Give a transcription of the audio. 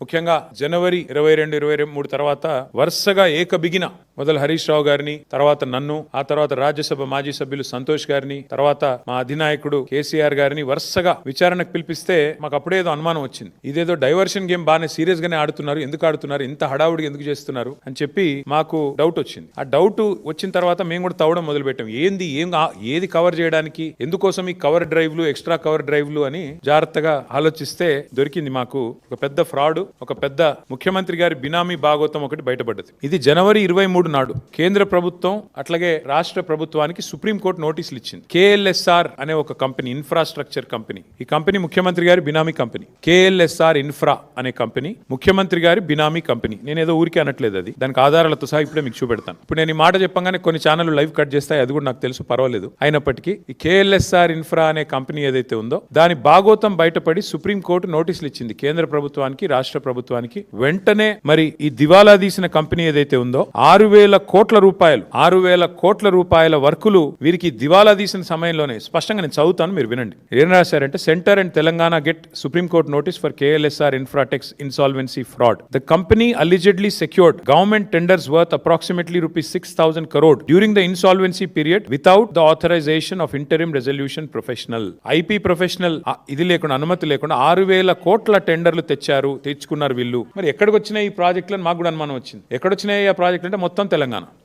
ముఖ్యంగా జనవరి 22-23 తర్వాత వరుసగా ఏకబిగిన మొదలు హరీష్ రావు గారిని, తర్వాత నన్ను, ఆ తర్వాత రాజ్యసభ మాజీ సభ్యులు సంతోష్ గారిని, తర్వాత మా అధినాయకుడు కేసీఆర్ గారిని వరుసగా విచారణకు పిలిపిస్తే మాకు అప్పుడేదో అనుమానం వచ్చింది. ఇదేదో డైవర్షన్ గేమ్ బాగానే సీరియస్ గానే ఆడుతున్నారు, ఎందుకు ఆడుతున్నారు, ఇంత హడావుడి ఎందుకు చేస్తున్నారు అని చెప్పి మాకు డౌట్ వచ్చింది. ఆ డౌట్ వచ్చిన తర్వాత మేము కూడా తవ్వడం మొదలు పెట్టాం. ఏది కవర్ చేయడానికి, ఎందుకోసం ఈ కవర్ డ్రైవ్లు, ఎక్స్ట్రా కవర్ డ్రైవ్లు అని జాగ్రత్తగా ఆలోచిస్తే దొరికింది మాకు ఒక పెద్ద ఫ్రాడ్, ఒక పెద్ద ముఖ్యమంత్రి గారి బినామీ భాగోతం ఒకటి బయటపడ్డది. ఇది జనవరి 23 నాడు కేంద్ర ప్రభుత్వం అట్లాగే రాష్ట్ర ప్రభుత్వానికి సుప్రీంకోర్టు నోటీసులు ఇచ్చింది. KLSR అనే ఒక కంపెనీ, ఇన్ఫ్రాస్ట్రక్చర్ కంపెనీ. ఈ కంపెనీ ముఖ్యమంత్రి గారి బినామీ కంపెనీ. KLSR ఇన్ఫ్రా అనే కంపెనీ ముఖ్యమంత్రి గారి బినామీ కంపెనీ. నేను ఏదో ఊరికే అనట్లేదు, అది దానికి ఆధారాలతో సహా ఇప్పుడే మీకు చూపెడతాను. ఇప్పుడు నేను ఈ మాట చెప్పగానే కొన్ని ఛానల్ లైవ్ కట్ చేస్తాయి, అది కూడా నాకు తెలుసు, పర్వాలేదు. అయినప్పటికీ ఈ KLSR ఇన్ఫ్రా అనే కంపెనీ ఏదైతే ఉందో దాని భాగోతం బయటపడి సుప్రీంకోర్టు నోటీసులు ఇచ్చింది కేంద్ర ప్రభుత్వానికి, రాష్ట్ర ప్రభుత్వానికి. వెంటనే మరి ఈ దివాలా తీసిన కంపెనీ ఏదైతే ఉందో 6,000 కోట్ల రూపాయల వర్కులు వీరికి దివాలా తీసిన సమయంలోనే, స్పష్టంగా నేను చదువుతాను, మీరు వినండి. ఏం రాశారంటే, centre and Telangana get Supreme Court notice for KLSR Infratex insolvency fraud. The company allegedly secured government tenders worth approximately rupees 6,000 crore during the insolvency period without the authorization of interim resolution professional. IP professional ఇది లేకుండా, అనుమతి లేకుండా 6,000 కోట్ల టెండర్లు తెచ్చుకున్నారు వీళ్ళు. మరి ఎక్కడికి వచ్చినాయి ఈ ప్రాజెక్టులను మాకు కూడా అనుమానం వచ్చింది. ఎక్కడొచ్చినాయి ఆ ప్రాజెక్టులు అంటే మొత్తం తెలంగాణ.